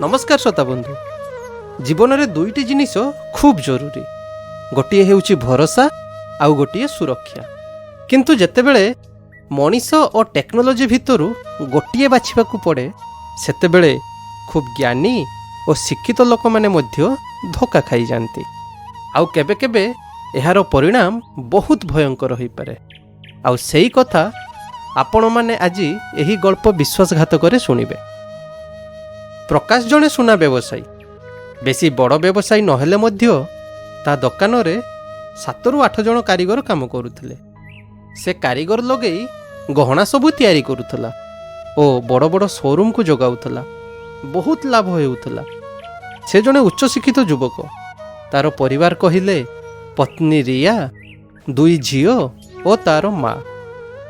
नमस्कार श्रोता बंधु। जीवन में दुईटी जिनिस खूब जरूरी, गोटे हेउची भरोसा आउ गोटे सुरक्षा। किंतु जेतेबेले मनीष और टेक्नोलोजी भितरु गोटे बाछिबाकू पड़े सेतेबेले खूब ज्ञानी और शिक्षित लोक माने मध्य धोखा खाई जाती। आउ केबे केबे एहार परिणाम बहुत भयंकर होई पारे। आउ सेही कथा आपण माने आज एही गल्प विश्वासघातक शुणिबे। प्रकाश जड़े सुना व्यवसायी, बेसी बड़ व्यवसायी नहेले मध्य ता दुकान रे 7 ରୁ 8 जन कारीगर काम करुथिले। से कारीगर लगे गहना सबू तैयारी करुथला ओ बड़ बड़ शोरूम को जगाउथला। बहुत लाभ होउथला। से जने उच्च शिक्षित युवक, तार परिवार कहिले पत्नी रिया, 2 झियो और तार माँ।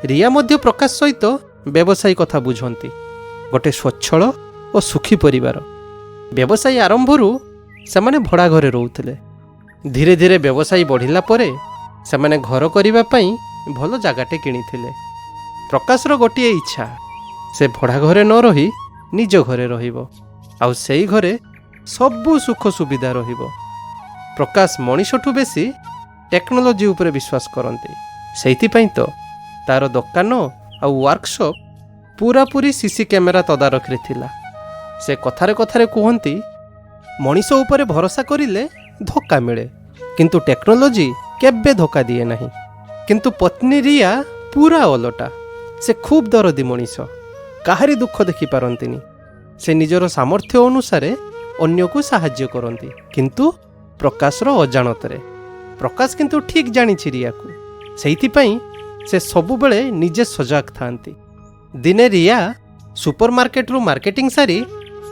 रिया मध्य प्रकाश सहित व्यवसायी कथा बुझंती। गोटे स्वच्छल और सुखी परिवार। व्यवसायी आरंभरू सेमाने भड़ा घरे रोउथिले। धीरे धीरे व्यवसायी बढ़िला परे सेमाने घर करिबा पई भल जागाटे किनिथिले। प्रकाशर गोटे इच्छा, से भड़ा घरे न रही निज घरे रहिबो, आउ सेई घरे सबु सुख सुविधा रहिबो। प्रकाश मनीषठू बेसी टेक्नोलोजी उपरे विश्वास करती। सेइथि पई तो तार दुकान आउ वर्कशॉप पूरा पूरी सीसी कैमेरा तदारख रे थिला। से कथारे कथारे कहती, मनीष उपरे भरोसा करिले धोखा मिले, किंतु टेक्नोलोजी केबे धोखा दिए नहीं। किंतु पत्नी रिया पूरा ओलटा। से खूब दरदी मनीष, काहारी दुख देखि पारंतिनी। से निजर सामर्थ्य अनुसार अन्य को साहाय्य करती, किंतु प्रकाशर अजाणतरे। प्रकाश किंतु ठीक जानी रिया को, सेइथि पई से सबुबेले निजे सजग थांती। दिने रिया सुपरमार्केट रु मार्केटिंग सारी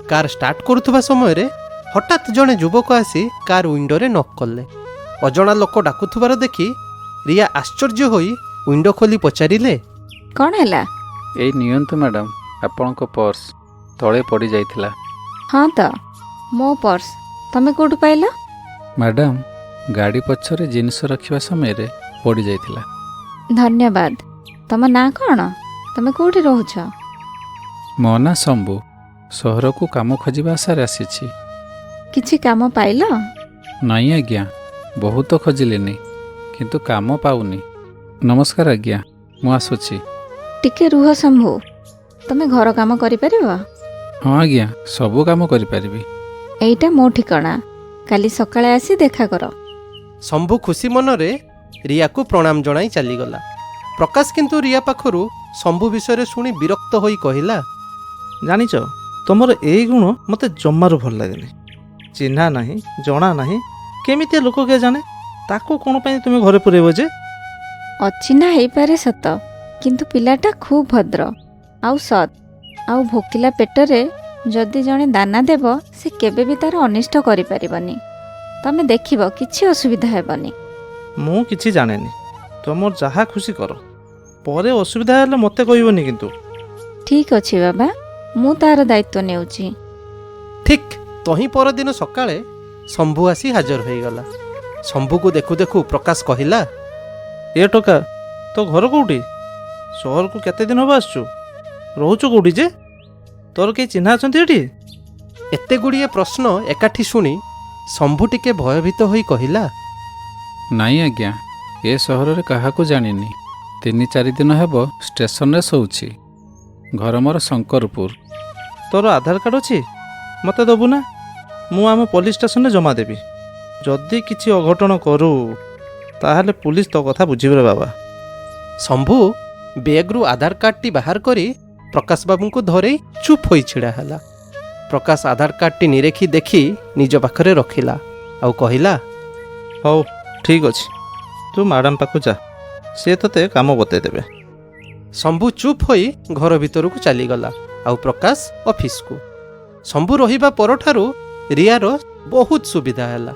कार स्टार्ट करुवा समय रे हठात जड़े युवक आसी कार विंडो रे नॉक कले। अजणा लोक डाकुथुबार देखि रिया आश्चर्य होई विंडो खोली पचारिले, कौन हैला? एई नियंतु मैडम, आपनको पर्स तले पड़ी जाइथिला। हाँ तो मो पर्स तमे कोठु पाइल? मैडम, गाड़ी पछरे जिनिस रखिबा समय रे पड़ी जाइथिला। धन्यवाद। तम ना कौन? तमे कोठी रहुछ? मो ना शंभू, सहर को काम खोजिबा आशारे आसीछि। किछि काम पाइल? नहीं आज्ञा, बहुत खोजिलेनी किंतु काम पाउनी। नमस्कार आज्ञा, मु आसुछि। टिके रुह शंभू, तमे घर काम करि परिबो? हाँ आज्ञा, सबु काम करि परिबी। एइटा मो ठिकाना, काली सकाळे आसी देखा कर। शंभू खुशी मनरे रिया को प्रणाम जणाई चलीगला। प्रकाश किंतु रिया पाखरु शंभू विषय शुणी विरक्त होई कहिला, जानिच तुमर एई गुण मते जम्मारू भल लागेनी। चिन्हा नाही, जणा नाही, केमितिया लोक के जाने, ताको कोन पई तुमे घरे पुरेबो जे? अचिन्हा हेई पारे सत, किंतु पिलाटा खूब भद्र आउ सत। आउ भोकिला पेटरे जदि जणे दाना देब, से केबे भी तार अनिष्ट करि परिबनी। तमे देखिबो किछि असुविधा हेबनी। मु किछि जानेनी, तुमर जहा खुशी कर। परे असुविधा हेले मते कहबोनी किंतु। ठीक अछि बाबा, मु तार दायित्व नेउछि। ठीक तही परदिन सकाळे शंभू आसी हाजर होईगला। शंभू को देखु देखु प्रकाश कहिला, ए टोका, तो घर कोउठी? शहर को केते दिन होबा आसछु? रहउछु कोउठी जे? तोर के चिन्हा अछंती एठी? एते गुड़िए प्रश्न एकाठी शुणी शंभू टिके भयभीत होई कहिला, नहीं आज्ञा, ए सहर रे काहाको जानिनी। 3-4 दिन हेबो स्टेशन रे सोउछि। घर मोर शंकरपुर। तोर आधार कार्ड अछि? मते दबु ना, मु आम पुलिस स्टेशन रे जमा देबी। जदि किछि अघटन करू ताहले पुलिस तो कथा बुझिबे रे बाबा। शंभू बेगरू आधार कार्ड टी बाहर करी प्रकाश बाबू को धरे चुप होई छिड़ा हला। प्रकाश आधार कार्ड टी निरेखी देखी निज पाखरे रखिला आउ कहिला, हौ ठीक अछि, तू मैडम पाखु जा, से तते काम बते देबे। शंभू चुप होई घर भीतर को चलीगला आउ प्रकाश ऑफिस को। शंभू रहिबा परठारू रियार बहुत सुविधा हैला।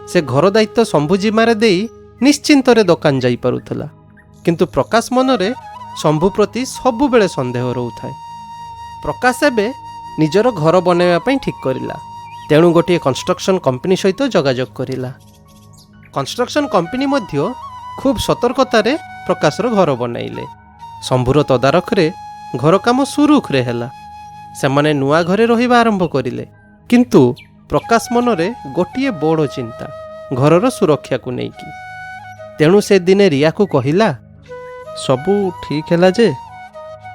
से घर दायित्व शंभू जिम्मारे देई निश्चिंतरे दुकान जाई पारुथला। किंतु प्रकाश मनरे शंभू प्रति सबु बेले संदेह रहउथाय। प्रकाश एबे निजर घर बनैबा पई ठीक करिला। तेणु गोटे कंस्ट्रक्शन कंपनी सहित जोगाजोग करिला। कंस्ट्रक्शन कंपनी मध्य खूब सतर्कतारे प्रकाशर घर बनाइले। शंभूर तदारख रे घर काम सुरुखरे हैला। सेमाने नुआ घरे रहिबा आरंभ करिले। କିନ୍ତୁ ପ୍ରକାଶ ମନରେ ଗୋଟିଏ ବଡ଼ ଚିନ୍ତା, ଘରର ସୁରକ୍ଷାକୁ ନେଇକି। ତେଣୁ ସେ ଦିନେ ରିୟାକୁ କହିଲା, ସବୁ ଠିକ୍ ହେଲା ଯେ,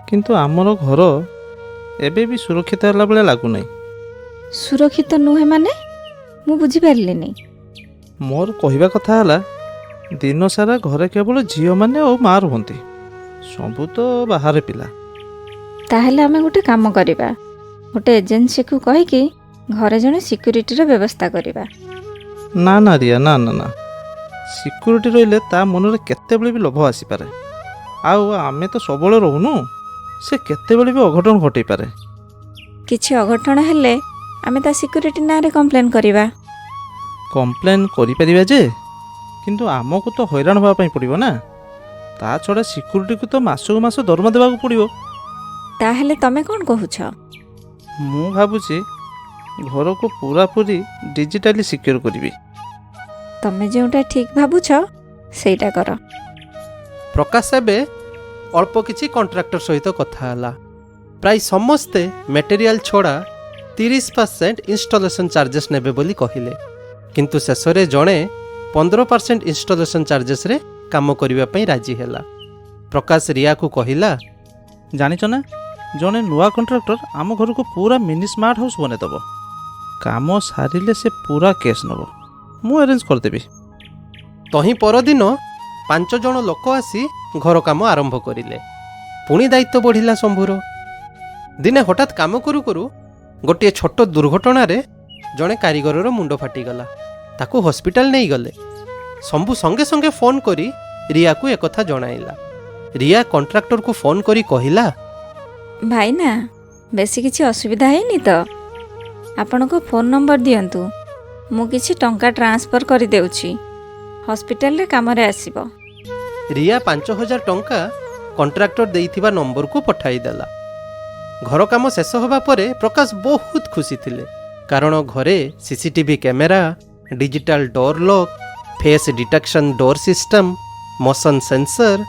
କିନ୍ତୁ ଆମର ଘର ଏବେ ବି ସୁରକ୍ଷିତ ହେଲା ଭଳିଆ ଲାଗୁନାହିଁ। ସୁରକ୍ଷିତ ନୁହେଁ ମାନେ? ମୁଁ ବୁଝିପାରିଲିନି। ମୋର କହିବା କଥା ହେଲା, ଦିନ ସାରା ଘରେ କେବଳ ଝିଅମାନେ ଆଉ ମା ରୁହନ୍ତି, ସବୁ ତ ବାହାରେ ପିଲା। ତାହେଲେ ଆମେ ଗୋଟେ କାମ କରିବା, ଗୋଟେ ଏଜେନ୍ସିକୁ କହିକି ଘରେ ଜଣେ ସିକ୍ୟୁରିଟିର ବ୍ୟବସ୍ଥା କରିବା। ନା ନା ରିୟା, ନା ନା ନା, ସିକ୍ୟୁରିଟି ରହିଲେ ତା ମନରେ କେତେବେଳେ ବି ଲୋଭ ଆସିପାରେ। ଆଉ ଆମେ ତ ସବୁବେଳେ ରହୁନୁ, ସେ କେତେବେଳେ ବି ଅଘଟଣ ଘଟେଇପାରେ। କିଛି ଅଘଟଣ ହେଲେ ଆମେ ତା ସିକ୍ୟୁରିଟି ନାଁରେ କମ୍ପ୍ଲେନ୍ କରିବା। କମ୍ପ୍ଲେନ୍ କରିପାରିବା ଯେ, କିନ୍ତୁ ଆମକୁ ତ ହଇରାଣ ହେବା ପାଇଁ ପଡ଼ିବ ନା। ତା ଛଡ଼ା ସିକ୍ୟୁରିଟିକୁ ତ ମାସକୁ ମାସ ଦରମା ଦେବାକୁ ପଡ଼ିବ। ତାହେଲେ ତମେ କ'ଣ କହୁଛ? ମୁଁ ଭାବୁଛି ଘରକୁ ପୁରାପୁରି ଡିଜିଟାଲି ସିକ୍ୟୁର କରିବି। ତମେ ଯେଉଁଟା ଠିକ୍ ଭାବୁଛ ସେଇଟା କର। ପ୍ରକାଶ ଏବେ ଅଳ୍ପ କିଛି କଣ୍ଟ୍ରାକ୍ଟର ସହିତ କଥା ହେଲା। ପ୍ରାୟ ସମସ୍ତେ ମେଟେରିଆଲ ଛଡ଼ା 30% ଇନଷ୍ଟଲେସନ୍ ଚାର୍ଜେସ୍ ନେବେ ବୋଲି କହିଲେ, କିନ୍ତୁ ଶେଷରେ ଜଣେ 15% ଇନଷ୍ଟଲେସନ୍ ଚାର୍ଜେସ୍ରେ କାମ କରିବା ପାଇଁ ରାଜି ହେଲା। ପ୍ରକାଶ ରିୟାକୁ କହିଲା, ଜାଣିଛ ନା, ଜଣେ ନୂଆ କଣ୍ଟ୍ରାକ୍ଟର ଆମ ଘରକୁ ପୁରା ମିନି ସ୍ମାର୍ଟ ହାଉସ୍ ବନେଇଦେବ। କାମ ସାରିଲେ ସେ ପୁରା କେସ୍ ନେବ, ମୁଁ ଆରେଞ୍ଜ କରିଦେବି। ତହିଁ ପରଦିନ 5 ଜଣ ଲୋକ ଆସି ଘର କାମ ଆରମ୍ଭ କରିଲେ। ପୁଣି ଦାୟିତ୍ୱ ବଢ଼ିଲା ଶମ୍ଭୁର। ଦିନେ ହଠାତ୍ କାମ କରୁ କରୁ ଗୋଟିଏ ଛୋଟ ଦୁର୍ଘଟଣାରେ ଜଣେ କାରିଗରର ମୁଣ୍ଡ ଫାଟିଗଲା। ତାକୁ ହସ୍ପିଟାଲ ନେଇଗଲେ। ଶମ୍ଭୁ ସଙ୍ଗେ ସଙ୍ଗେ ଫୋନ୍ କରି ରିୟାକୁ ଏକଥା ଜଣାଇଲା। ରିୟା କଣ୍ଟ୍ରାକ୍ଟରକୁ ଫୋନ୍ କରି କହିଲା, ଭାଇନା, ବେଶୀ କିଛି ଅସୁବିଧା ହେଇନି ତ? ଆପଣଙ୍କ ଫୋନ୍ ନମ୍ବର ଦିଅନ୍ତୁ, ମୁଁ କିଛି ଟଙ୍କା ଟ୍ରାନ୍ସଫର୍ କରିଦେଉଛି, ହସ୍ପିଟାଲରେ କାମରେ ଆସିବ। ରିୟା 5,000 ଟଙ୍କା କଣ୍ଟ୍ରାକ୍ଟର ଦେଇଥିବା ନମ୍ବରକୁ ପଠାଇଦେଲା। ଘର କାମ ଶେଷ ହେବା ପରେ ପ୍ରକାଶ ବହୁତ ଖୁସି ଥିଲେ, କାରଣ ଘରେ CCTV camera, digital door lock, face detection door system, motion sensor,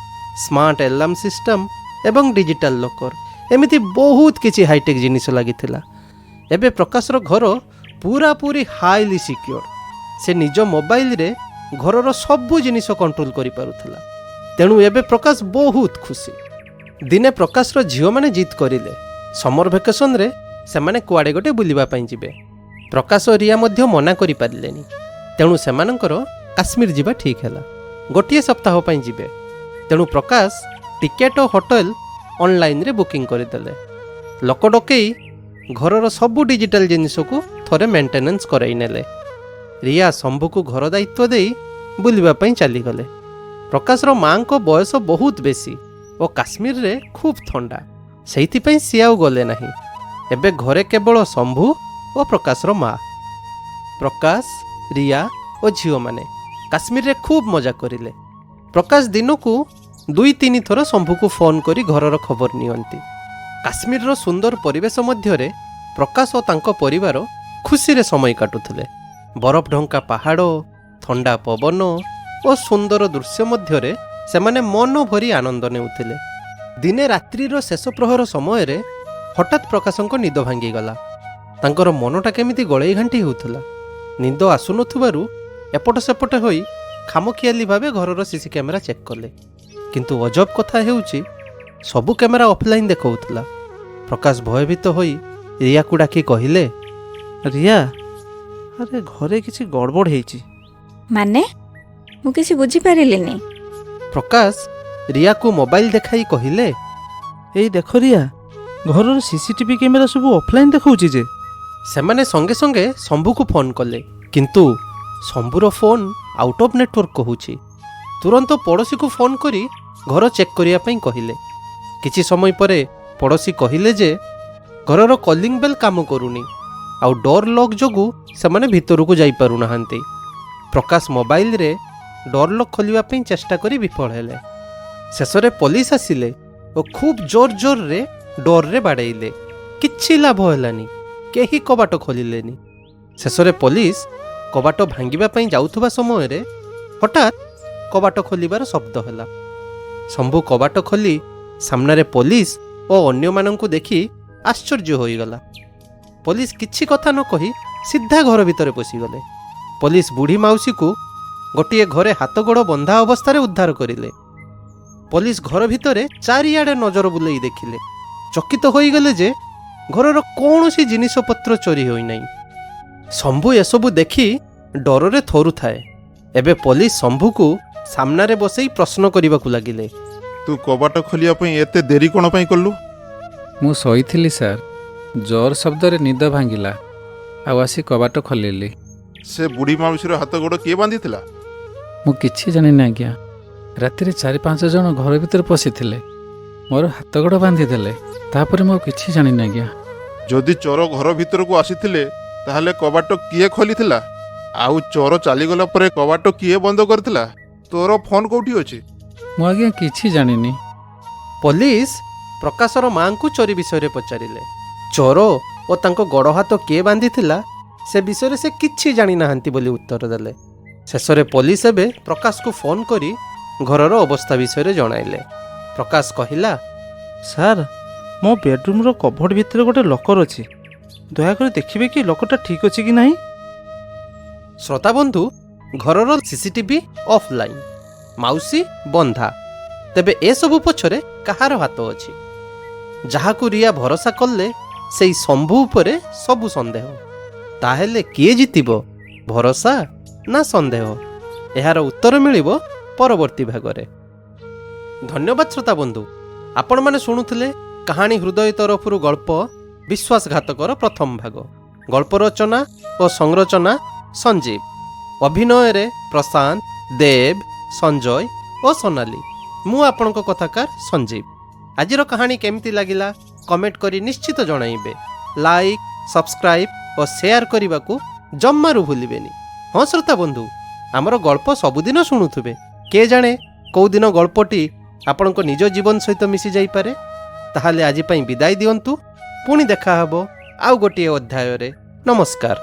smart alarm system ଏବଂ ଡିଜିଟାଲ ଲକର୍, ଏମିତି ବହୁତ କିଛି ହାଇଟେକ୍ ଜିନିଷ ଲାଗିଥିଲା। ଏବେ ପ୍ରକାଶର ଘର ପୁରାପୁରି ହାଇଲି ସିକ୍ୟୋର। ସେ ନିଜ ମୋବାଇଲରେ ଘରର ସବୁ ଜିନିଷ କଣ୍ଟ୍ରୋଲ କରିପାରୁଥିଲା। ତେଣୁ ଏବେ ପ୍ରକାଶ ବହୁତ ଖୁସି। ଦିନେ ପ୍ରକାଶର ଝିଅମାନେ ଜିଦ୍ କରିଲେ, ସମର ଭେକେସନରେ ସେମାନେ କୁଆଡ଼େ ଗୋଟେ ବୁଲିବା ପାଇଁ ଯିବେ। ପ୍ରକାଶ ଓ ରିୟା ମଧ୍ୟ ମନା କରିପାରିଲେନି। ତେଣୁ ସେମାନଙ୍କର କାଶ୍ମୀର ଯିବା ଠିକ୍ ହେଲା। ଗୋଟିଏ ସପ୍ତାହ ପାଇଁ ଯିବେ। ତେଣୁ ପ୍ରକାଶ ଟିକେଟ୍ ଓ ହୋଟେଲ ଅନଲାଇନ୍ରେ ବୁକିଂ କରିଦେଲେ। ଲୋକ ଡକେଇ ଘରର ସବୁ ଡିଜିଟାଲ ଜିନିଷକୁ ଥରେ ମେଣ୍ଟେନାନ୍ସ କରାଇ ନେଲେ। ରିୟା ଶମ୍ଭୁକୁ ଘର ଦାୟିତ୍ୱ ଦେଇ ବୁଲିବା ପାଇଁ ଚାଲିଗଲେ। ପ୍ରକାଶର ମାଆଙ୍କ ବୟସ ବହୁତ ବେଶୀ ଓ କାଶ୍ମୀରରେ ଖୁବ୍ ଥଣ୍ଡା, ସେଇଥିପାଇଁ ସିଏ ଆଉ ଗଲେ ନାହିଁ। ଏବେ ଘରେ କେବଳ ଶମ୍ଭୁ ଓ ପ୍ରକାଶର ମା। ପ୍ରକାଶ, ରିୟା ଓ ଝିଅମାନେ କାଶ୍ମୀରରେ ଖୁବ୍ ମଜା କରିଲେ। ପ୍ରକାଶ ଦିନକୁ 2-3 ଥର ଶମ୍ଭୁକୁ ଫୋନ୍ କରି ଘରର ଖବର ନିଅନ୍ତି। କାଶ୍ମୀରର ସୁନ୍ଦର ପରିବେଶ ମଧ୍ୟରେ ପ୍ରକାଶ ଓ ତାଙ୍କ ପରିବାର ଖୁସିରେ ସମୟ କାଟୁଥିଲେ। ବରଫ ଢଙ୍କା ପାହାଡ଼, ଥଣ୍ଡା ପବନ ଓ ସୁନ୍ଦର ଦୃଶ୍ୟ ମଧ୍ୟରେ ସେମାନେ ମନ ଭରି ଆନନ୍ଦ ନେଉଥିଲେ। ଦିନେ ରାତ୍ରିର ଶେଷ ପ୍ରହର ସମୟରେ ହଠାତ୍ ପ୍ରକାଶଙ୍କ ନିଦ ଭାଙ୍ଗିଗଲା। ତାଙ୍କର ମନଟା କେମିତି ଗଳେଇ ଘାଣ୍ଟି ହେଉଥିଲା। ନିଦ ଆସୁନଥିବାରୁ ଏପଟ ସେପଟ ହୋଇ ଖାମଖିଆଲି ଭାବେ ଘରର ସିସି କ୍ୟାମେରା ଚେକ୍ କଲେ। କିନ୍ତୁ ଅଜବ କଥା ହେଉଛି, ସବୁ କ୍ୟାମେରା ଅଫଲାଇନ୍ ଦେଖାଉଥିଲା। ପ୍ରକାଶ ଭୟଭୀତ ହୋଇ ରିୟାକୁ ଡାକି କହିଲେ, ରିୟା, ଆରେ ଘରେ କିଛି ଗଡ଼ବଡ଼ ହେଇଛି। ମାନେ? ମୁଁ କିଛି ବୁଝିପାରିଲିନି। ପ୍ରକାଶ ରିୟାକୁ ମୋବାଇଲ ଦେଖାଇ କହିଲେ, ଏଇ ଦେଖ ରିୟା, ଘରର ସିସିଟିଭି କ୍ୟାମେରା ସବୁ ଅଫଲାଇନ୍ ଦେଖାଉଛି ଯେ। ସେମାନେ ସଙ୍ଗେ ସଙ୍ଗେ ଶମ୍ଭୁକୁ ଫୋନ୍ କଲେ, କିନ୍ତୁ ଶମ୍ଭୁର ଫୋନ୍ ଆଉଟ୍ ଅଫ୍ ନେଟୱାର୍କ କହୁଛି। ତୁରନ୍ତ ପଡ଼ୋଶୀକୁ ଫୋନ୍ କରି ଘର ଚେକ୍ କରିବା ପାଇଁ କହିଲେ। କିଛି ସମୟ ପରେ ପଡ଼ୋଶୀ କହିଲେ ଯେ ଘରର କଲିଂ ବେଲ୍ କାମ କରୁନି, ଆଉ ଡୋର୍ ଲକ୍ ଯୋଗୁଁ ସେମାନେ ଭିତରକୁ ଯାଇପାରୁନାହାନ୍ତି। ପ୍ରକାଶ ମୋବାଇଲରେ ଡୋର୍ ଲକ୍ ଖୋଲିବା ପାଇଁ ଚେଷ୍ଟା କରି ବିଫଳ ହେଲେ। ଶେଷରେ ପୋଲିସ ଆସିଲେ ଓ ଖୁବ୍ ଜୋର ଜୋରରେ ଡୋର୍ରେ ବାଡ଼େଇଲେ। କିଛି ଲାଭ ହେଲାନି, କେହି କବାଟ ଖୋଲିଲେନି। ଶେଷରେ ପୋଲିସ କବାଟ ଭାଙ୍ଗିବା ପାଇଁ ଯାଉଥିବା ସମୟରେ ହଠାତ୍ କବାଟ ଖୋଲିବାର ଶବ୍ଦ ହେଲା। ଶମ୍ଭୁ କବାଟ ଖୋଲି ସାମ୍ନାରେ ପୋଲିସ ଓ ଅନ୍ୟମାନଙ୍କୁ ଦେଖି ଆଶ୍ଚର୍ଯ୍ୟ ହୋଇଗଲା। ପୋଲିସ କିଛି କଥା ନ କହି ସିଧା ଘର ଭିତରେ ପଶିଗଲେ। ପୋଲିସ ବୁଢ଼ୀ ମାଉସୀକୁ ଗୋଟିଏ ଘରେ ହାତଗୋଡ଼ ବନ୍ଧା ଅବସ୍ଥାରେ ଉଦ୍ଧାର କରିଲେ। ପୋଲିସ ଘର ଭିତରେ ଚାରିଆଡ଼େ ନଜର ବୁଲେଇ ଦେଖିଲେ। ଚକିତ ହୋଇଗଲେ ଯେ ଘରର କୌଣସି ଜିନିଷପତ୍ର ଚୋରି ହୋଇନାହିଁ। ଶମ୍ଭୁ ଏସବୁ ଦେଖି ଡରରେ ଥରୁଥାଏ। ଏବେ ପୋଲିସ ଶମ୍ଭୁକୁ ସାମ୍ନାରେ ବସେଇ ପ୍ରଶ୍ନ କରିବାକୁ ଲାଗିଲେ। ତୁ କବାଟ ଖୋଲିବା ପାଇଁ ଏତେ ଦେରି କ'ଣ ପାଇଁ କଲୁ? ମୁଁ ଶୋଇଥିଲି ସାର୍, ଜୋର ଶବ୍ଦରେ ନିଦ ଭାଙ୍ଗିଲା, ଆଉ ଆସି କବାଟ ଖୋଲିଲି। ସେ ବୁଢ଼ୀ ମାଉସୀର ହାତ ଗୋଡ଼ କିଏ ବାନ୍ଧିଥିଲା? ମୁଁ କିଛି ଜାଣିନି ଆଜ୍ଞା। ରାତିରେ 4-5 ଜଣ ଘର ଭିତରେ ପଶିଥିଲେ, ମୋର ହାତ ଗୋଡ଼ ବାନ୍ଧିଦେଲେ, ତାପରେ ମୁଁ ଆଉ କିଛି ଜାଣିନି ଆଜ୍ଞା। ଯଦି ଚୋର ଘର ଭିତରକୁ ଆସିଥିଲେ ତାହେଲେ କବାଟ କିଏ ଖୋଲିଥିଲା? ଆଉ ଚୋର ଚାଲିଗଲା ପରେ କବାଟ କିଏ ବନ୍ଦ କରିଥିଲା? ତୋର ଫୋନ୍ କୋଉଠି ଅଛି? ମୁଁ ଆଜ୍ଞା କିଛି ଜାଣିନି। ପୋଲିସ ପ୍ରକାଶର ମାଙ୍କୁ ଚୋରି ବିଷୟରେ ପଚାରିଲେ। ଚୋର ଓ ତାଙ୍କ ଗୋଡ଼ ହାତ କିଏ ବାନ୍ଧିଥିଲା ସେ ବିଷୟରେ ସେ କିଛି ଜାଣିନାହାନ୍ତି ବୋଲି ଉତ୍ତର ଦେଲେ। ଶେଷରେ ପୋଲିସ ଏବେ ପ୍ରକାଶକୁ ଫୋନ୍ କରି ଘରର ଅବସ୍ଥା ବିଷୟରେ ଜଣାଇଲେ। ପ୍ରକାଶ କହିଲା, ସାର୍, ମୋ ବେଡ଼ରୁମ୍ର କଭର୍ଡ଼ ଭିତରେ ଗୋଟେ ଲକର୍ ଅଛି। ଦୟାକରି ଦେଖିବେ କି ଲକର୍ଟା ଠିକ୍ ଅଛି କି ନାହିଁ। ଶ୍ରୋତାବନ୍ଧୁ, ଘରର ସିସିଟିଭି ଅଫ୍ଲାଇନ୍, ମାଉସୀ ବନ୍ଧା। ତେବେ ଏସବୁ ପଛରେ କାହାର ହାତ ଅଛି? ଯାହାକୁ ରିୟା ଭରସା କଲେ ସେଇ ଶମ୍ଭୁ ଉପରେ ସବୁ ସନ୍ଦେହ। ତାହେଲେ କିଏ ଜିତିବ, ଭରସା ନା ସନ୍ଦେହ? ଏହାର ଉତ୍ତର ମିଳିବ ପରବର୍ତ୍ତୀ ଭାଗରେ। ଧନ୍ୟବାଦ ଶ୍ରୋତାବନ୍ଧୁ। ଆପଣମାନେ ଶୁଣୁଥିଲେ କାହାଣୀ ହୃଦୟ ତରଫରୁ ଗଳ୍ପ ବିଶ୍ୱାସଘାତକର ପ୍ରଥମ ଭାଗ। ଗଳ୍ପ ରଚନା ଓ ସଂରଚନା ସଞ୍ଜୀବ। ଅଭିନୟରେ ପ୍ରଶାନ୍ତ, ଦେବ, ସଞ୍ଜୟ ଓ ସୋନାଲି। ମୁଁ ଆପଣଙ୍କ କଥାକାର ସଞ୍ଜୀବ। ଆଜିର କାହାଣୀ କେମିତି ଲାଗିଲା କମେଣ୍ଟ କରି ନିଶ୍ଚିତ ଜଣାଇବେ। ଲାଇକ୍, ସବସ୍କ୍ରାଇବ୍ ଓ ସେୟାର କରିବାକୁ ଜମାରୁ ଭୁଲିବେନି। ହଁ ଶ୍ରୋତାବନ୍ଧୁ, ଆମର ଗଳ୍ପ ସବୁଦିନ ଶୁଣୁଥିବେ। କିଏ ଜାଣେ କେଉଁଦିନ ଗଳ୍ପଟି ଆପଣଙ୍କ ନିଜ ଜୀବନ ସହିତ ମିଶି ଯାଇପାରେ। ତାହେଲେ ଆଜି ପାଇଁ ବିଦାୟ ଦିଅନ୍ତୁ। ପୁଣି ଦେଖାହେବ ଆଉ ଗୋଟିଏ ଅଧ୍ୟାୟରେ। ନମସ୍କାର।